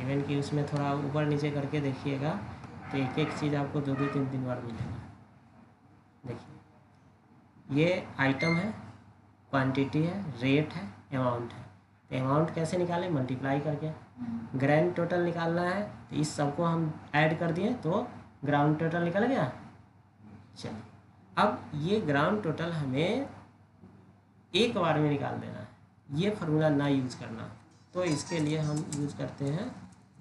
Even कि उसमें थोड़ा ऊपर नीचे करके देखिएगा तो एक एक चीज़ आपको 2-2 3-3 बार मिलेगा। देखिए ये आइटम है, क्वांटिटी है, रेट है, अमाउंट है। तो अमाउंट कैसे निकालें? मल्टीप्लाई करके। ग्रैंड टोटल निकालना है तो इस सबको हम ऐड कर दिए तो ग्राउंड टोटल निकल गया। चलिए अब ये ग्राउंड टोटल हमें एक बार में निकाल देना है, ये फार्मूला ना यूज़ करना। तो इसके लिए हम यूज़ करते हैं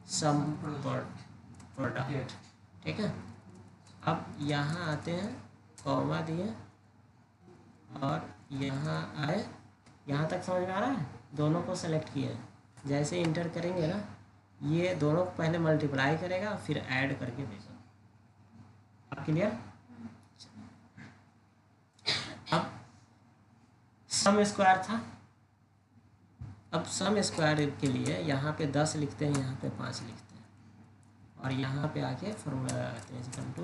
सम प्रोडक्ट। ठीक है, अब यहाँ आते हैं, कॉमा दिए और यहाँ आए, यहाँ तक समझ में आ रहा है? दोनों को सेलेक्ट किए, जैसे इंटर करेंगे ना ये दोनों को पहले मल्टीप्लाई करेगा फिर ऐड करके देगा। अब क्लियर? अब सम स्क्वायर था, अब सम स्क्वायर के लिए यहाँ पे 10 लिखते हैं, यहाँ पे 5 लिखते हैं और यहाँ पे आके फॉर्मूला लगाते हैं इक्वल टू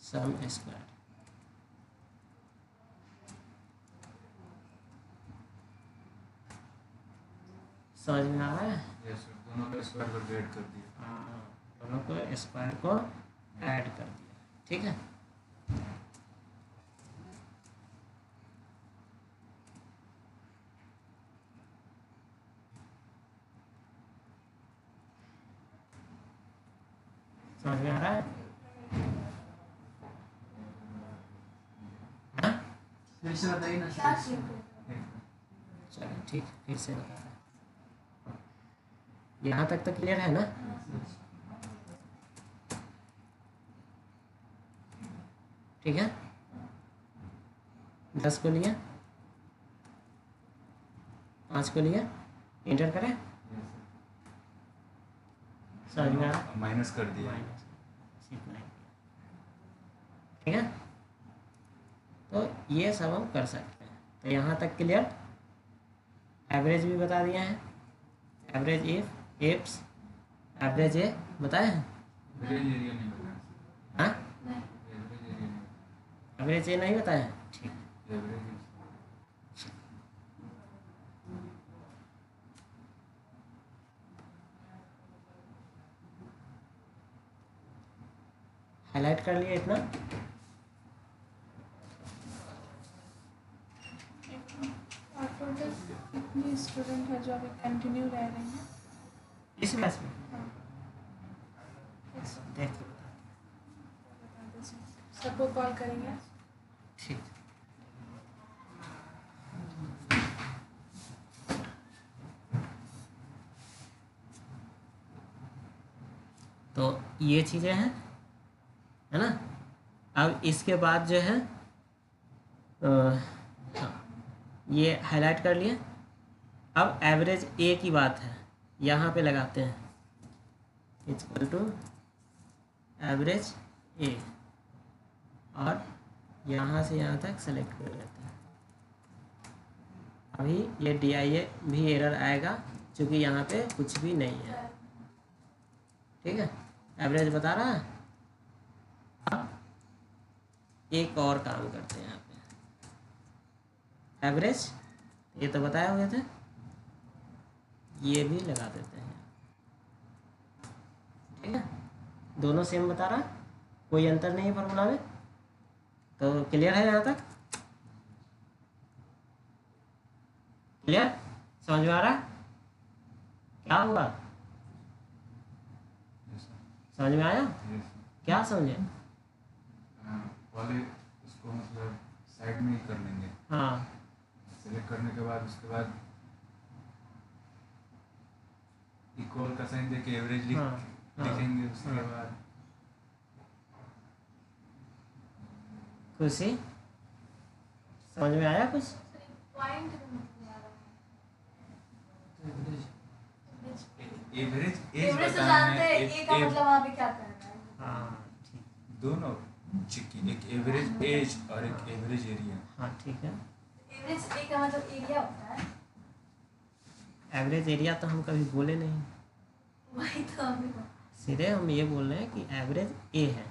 सम स्क्वायर। समझ में आ रहा है? दोनों को स्क्वायर को ऐड कर दिया। हाँ, दोनों को स्क्वायर को ऐड कर दिया। ठीक है, समझ में आ रहा है? फिर से बताइए ना। चलो ठीक, फिर से बता रहा है। यहाँ तक तो क्लियर है ना? ठीक है, 10 को लिया, 5 को लिया, इंटर करें, समझ में आ रहा? माइनस कर दिया। ठीक है, तो ये सब हम कर सकते हैं। तो यहाँ तक क्लियर? एवरेज भी बता दिया है, एवरेज इफ एप्स एवरेज ए बताए हैं। हाँ, एवरेज ए नहीं बताया? ठीक, हाईलाइट कर लिया इतना। कितने स्टूडेंट है जो अभी कंटिन्यू रह रहे हैं इस क्लास में? Yes. देखो सबको कॉल करेंगे। ठीक, तो ये चीज़ें हैं, है ना? अब इसके बाद जो है हाँ, ये हाईलाइट कर लिए। अब एवरेज ए की बात है, यहाँ पे लगाते हैं इक्वल टू एवरेज ए और यहाँ से यहाँ तक सेलेक्ट कर लेते हैं। अभी ये DIA भी एरर आएगा क्योंकि यहाँ पे कुछ भी नहीं है। ठीक है, एवरेज बता रहा है। अब एक और काम करते हैं, यहाँ पे एवरेज ये तो बताए हुए थे, ये भी लगा देते हैं। ठीक है, दोनों सेम बता रहा, कोई अंतर नहीं है फॉर्मूला में। तो क्लियर है यहाँ तक? क्लियर? समझ में आ रहा? क्या होगा? समझ में आया? क्या समझे? पहले उसको मतलब साइड में ही कर लेंगे। हाँ, सेलेक्ट करने के बाद उसके बाद इक्वल का साइन देके एवरेज लिखेंगे। उसके बाद खुशी समझ में आया कुछ? एवरेज एज एवरेज तो बताना जानते है। हैं, ए का मतलब वहाँ पे क्या करना है। हाँ ठीक, दोनों चिक्की, एक एवरेज एज और एक एवरेज एरिया। हाँ ठीक है। एवरेज ए का मतलब एरिया होता है। एवरेज एरिया तो हम कभी बोले नहीं, वही तो हमें सीधे हम ये बोल रहे हैं कि एवरेज ए है।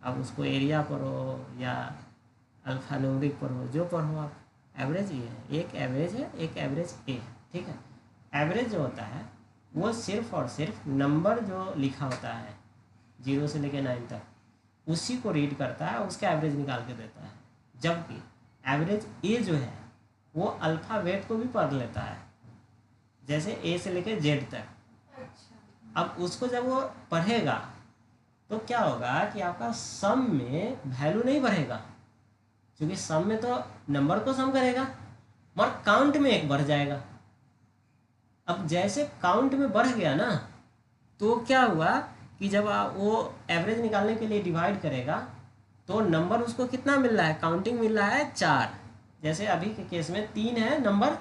अब उसको एरिया पर हो या अल्फान्यूमेरिक पर हो, जो पर हो, आप एवरेज ये है। एक एवरेज है, एक एवरेज ए है। ठीक है, एवरेज जो होता है वो सिर्फ और सिर्फ नंबर जो लिखा होता है 0 से लेकर 9 तक उसी को रीड करता है, उसका एवरेज निकाल के देता है। जबकि एवरेज ए जो है वो अल्फ़ाबेट को भी पढ़ लेता है, जैसे ए से लेकर जेड तक। अच्छा। अब उसको जब वो पढ़ेगा तो क्या होगा कि आपका सम में वैल्यू नहीं बढ़ेगा, क्योंकि सम में तो नंबर को सम करेगा मगर काउंट में एक बढ़ जाएगा। अब जैसे काउंट में बढ़ गया ना, तो क्या हुआ कि जब वो एवरेज निकालने के लिए डिवाइड करेगा तो नंबर उसको कितना मिल रहा है, काउंटिंग मिल रहा है 4। जैसे अभी के केस में 3 है नंबर,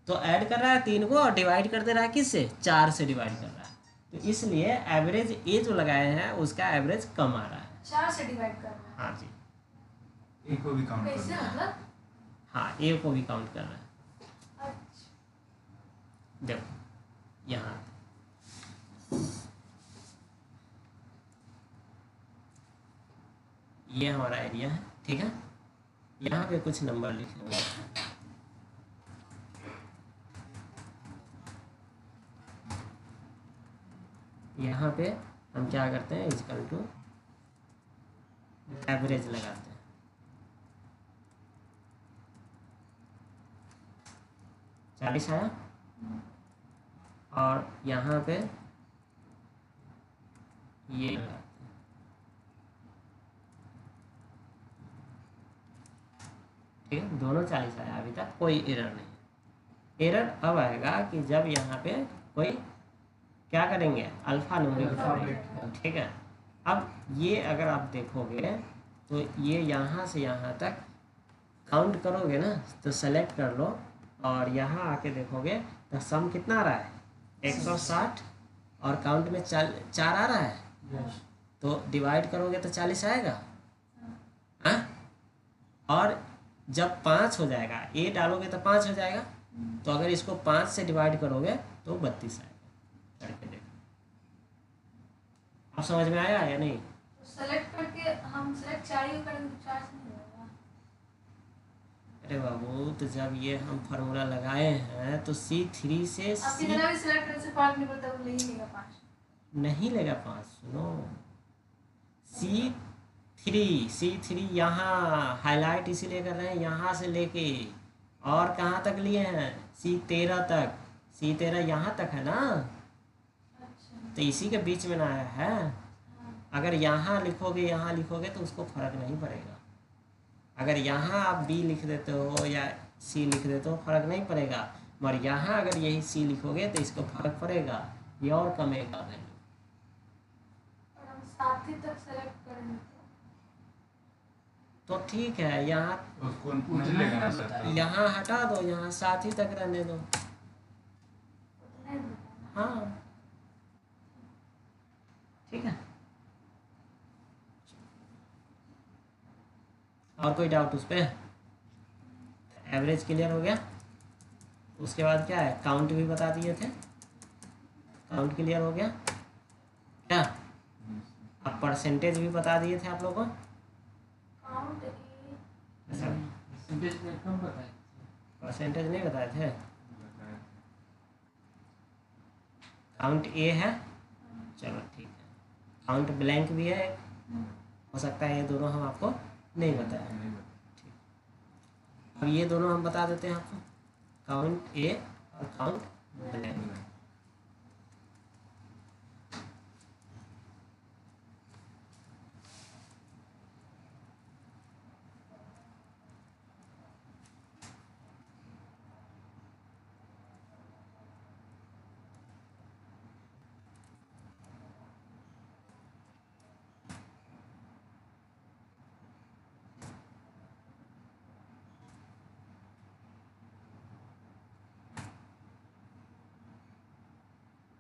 तो ऐड कर रहा है 3 को और डिवाइड कर दे रहा है किससे, 4 से डिवाइड कर रहा है। तो इसलिए एवरेज ए जो लगाए हैं उसका एवरेज कम आ रहा है। 4 से डिवाइड कर रहा है। हाँ जी, ए को भी काउंट कैसे करना है। मतलब? हाँ ए को भी काउंट कर रहा है। अच्छा। देखो यहाँ ये हमारा एरिया है, ठीक है। यहाँ पे कुछ नंबर लिखे हुए हैं। यहाँ पे हम क्या करते हैं, इक्वल टू एवरेज लगाते हैं। चालीस आया और यहाँ पे ये लगाते हैं। ठीक है, दोनों 40 आया, अभी तक कोई एरर नहीं। एरर अब आएगा कि जब यहाँ पे कोई क्या करेंगे, अल्फा न्यूमेरिक करेंगे, ठीक है। अब ये अगर आप देखोगे तो ये यहाँ से यहाँ तक काउंट करोगे ना, तो सेलेक्ट कर लो और यहाँ आके देखोगे तो सम कितना आ रहा है 160 और काउंट में 4 आ रहा है, तो डिवाइड करोगे तो 40 आएगा। हाँ, और जब 5 हो जाएगा, ए डालोगे तो 5 हो जाएगा, तो अगर इसको 5 से डिवाइड करोगे तो 32 आएगा। करके देखो, आप समझ में आया या नहीं? तो सेलेक्ट करके हम सेलेक्ट 4 ही करेंगे तो 4 से नहीं होगा। अरे बाबू, तो जब ये हम फार्मूला लगाए हैं तो C3 से अब कितना भी सेलेक्ट करने से फर्क नहीं पड़ता, वो ले ही लेगा 5। नहीं लेगा 5। सुनो, C3 यहाँ हाईलाइट इसीलिए कर रहे हैं, यहाँ से लेके और कहाँ तक लिए हैं, C13 तक। C13 यहाँ तक है ना, अच्छा। तो इसी के बीच में ना आया है। अगर यहाँ लिखोगे तो उसको फर्क नहीं पड़ेगा। अगर यहाँ आप B लिख देते हो या C लिख देते हो फर्क नहीं पड़ेगा, मगर यहाँ अगर यही C लिखोगे तो इसको फर्क पड़ेगा, ये और कमेगा वैल्यू। और हम 7 ही तक सेलेक्ट करेंगे तो ठीक है, यहाँ उसको नहीं लेगा ना सर। यहाँ हटा दो, यहाँ 7 ही तक रहने दो। उतना ही मिलेगा। हाँ ठीक है। और कोई डाउट उस पर? एवरेज क्लियर हो गया। उसके बाद क्या है, काउंट भी बता दिए थे, काउंट क्लियर हो गया क्या? अब परसेंटेज भी बता दिए थे आप लोगों को। काउंट परसेंटेज में कम बताए। परसेंटेज नहीं बताए थे। काउंट ए है, चलो ठीक है। काउंट ब्लैंक भी है, हो सकता है ये दोनों हम आपको नहीं बताए। अब ये दोनों हम बता देते हैं आपको, काउंट ए और काउंट ब्लैंक।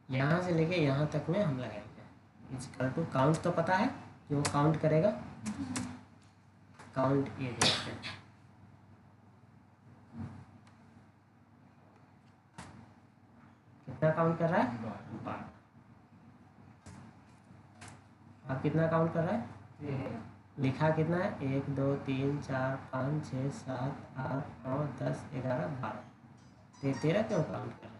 यहाँ से लेके यहाँ तक में हम लगाएंगे इक्वल टू काउंट। तो पता है कि वो काउंट करेगा, काउंट ए देखते हैं। कितना काउंट कर रहा है? 12। अब कितना काउंट कर रहा है? लिखा कितना है? 1 2 3 4 5 6 7 8 9 10 11 12। 13 क्यों काउंट कर रहा है?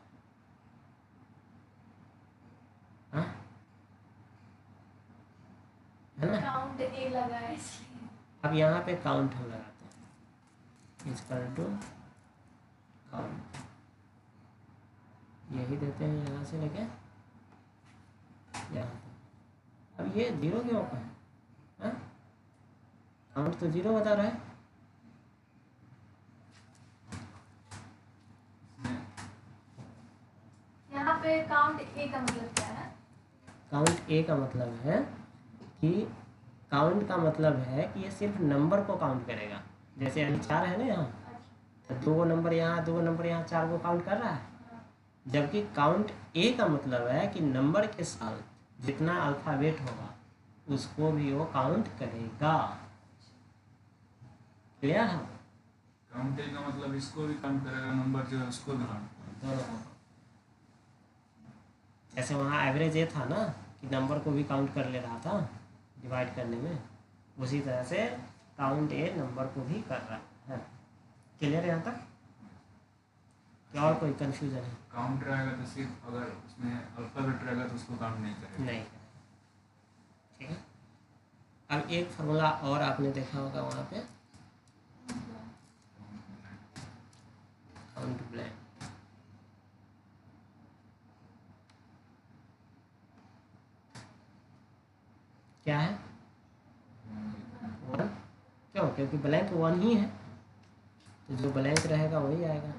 काउंट ए लगा है इसलिए। अब यहाँ पे काउंट हम लगाते हैं इक्वल टू काउंट, यही देते हैं यहाँ से लेके यहाँ तक। अब ये जीरो क्यों का है? काउंट तो जीरो बता रहा है। यहाँ पे काउंट ए का मतलब क्या है? काउंट ए का मतलब है कि काउंट का मतलब है कि ये सिर्फ नंबर को काउंट करेगा। जैसे अभी 4 है ना यहाँ, तो 2 नंबर यहाँ, 2 नंबर यहाँ, 4 को काउंट कर रहा है। जबकि काउंट ए का मतलब है कि नंबर के साथ जितना अल्फ़ाबेट होगा उसको भी वो काउंट करेगा। क्लियर है? काउंट का मतलब इसको भी काउंट करेगा, नंबर जो है उसको भी काउंट करेगा। दोनों। जैसे वहाँ एवरेज ये था ना कि नंबर को भी काउंट कर ले रहा था डिवाइड करने में, उसी तरह से काउंट ए नंबर को भी कर रहा है। क्लियर है यहाँ तक? क्या और कोई कंफ्यूजन है? काउंट रहेगा तो सिर्फ अगर उसमें अल्फाबेट रहेगा तो उसको काउंट नहीं करेगा। नहीं। ठीक है। अब एक फार्मूला और आपने देखा होगा वहाँ पे, काउंट ब्लैंक। क्या है? 1। क्यों? क्योंकि ब्लैंक 1 ही है, तो जो ब्लैंक रहेगा वही आएगा।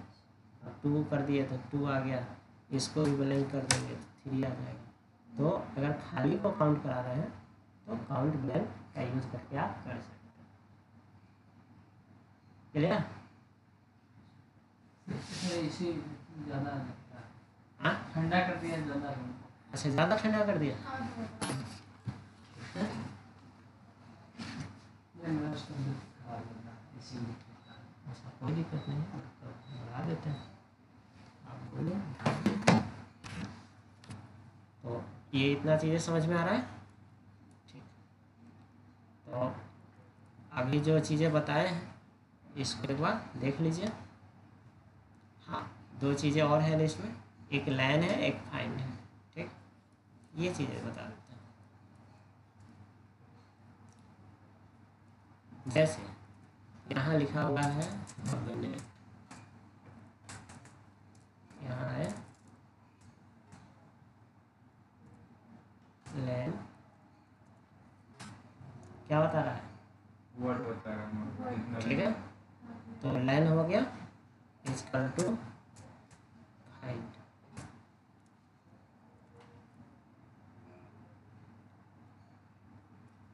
अब 2 कर दिए तो 2 आ गया, इसको भी ब्लैंक कर देंगे तो 3 आ जाएगा। तो अगर खाली को काउंट करा रहे हैं तो काउंट ब्लैंक का यूज करके आप कर सकते हैं। क्लियर? इसी ज़्यादा लगता है। हाँ, ठंडा कर दिया ज़्यादा। अच्छा ज़्यादा ठंडा कर दिया। हाँ, अच्छा कोई दिक्कत नहीं है, बढ़ा देते हैं। आप बोलिए। तो ये इतना चीज़ें समझ में आ रहा है? ठीक। तो अभी जो चीज़ें बताए हैं इसको एक बार देख लीजिए। हाँ, 2 चीज़ें और है लिस्ट में, एक लैन है, एक फाइंड है। ठीक, ये चीज़ें बता देते हैं। जैसे यहाँ लिखा हुआ है ऑर्गेनेट, यहाँ है लैन, क्या बता रहा है? वर्ड बता रहा हूँ कितना। ठीक है, तो लैन हो गया इक्वल टू फाइंड।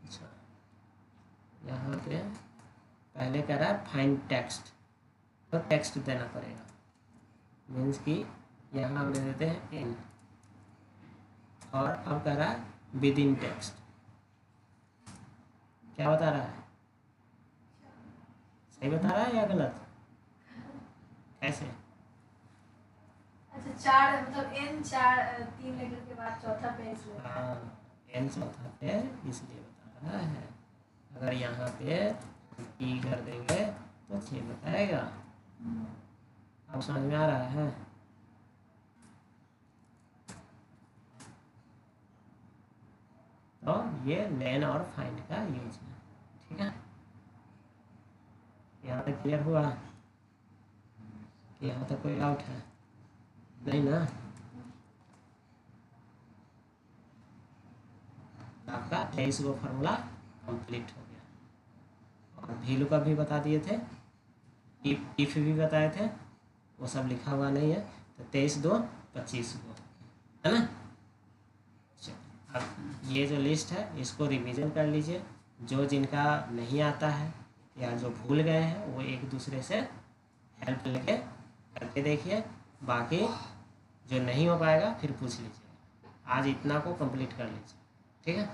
अच्छा, यहाँ पे पहले कह रहा है फाइंड टेक्स्ट, तो टेक्स्ट देना पड़ेगा। मीन्स कि यहाँ हम दे देते हैं इन, और अब कह रहा है विद इन टेक्स्ट। क्या बता रहा है? सही बता रहा है या गलत? कैसे? अच्छा 4 मतलब n 3 लेटर के बाद चौथा पेज लेगा। हाँ, एन चौथा पे इसलिए बता रहा है। अगर यहाँ पे ई कर देंगे तो 6 बताएगा। अब समझ में आ रहा है? तो ये लेन और फाइंड का यूज है। ठीक है, यहाँ तक क्लियर हुआ कि यहाँ तक कोई डाउट है? नहीं ना? आपका 23 गो फार्मूला कंप्लीट हो गया। और वैल्यू का भी बता दिए थे, इफ भी बताए थे, वो सब लिखा हुआ नहीं है। तो 23 2 25 गो है ना। अब ये जो लिस्ट है इसको रिवीजन कर लीजिए। जो जिनका नहीं आता है या जो भूल गए हैं वो एक दूसरे से हेल्प लेके करके देखिए। बाकी जो नहीं हो पाएगा फिर पूछ लीजिए। आज इतना को कंप्लीट कर लीजिए। ठीक है।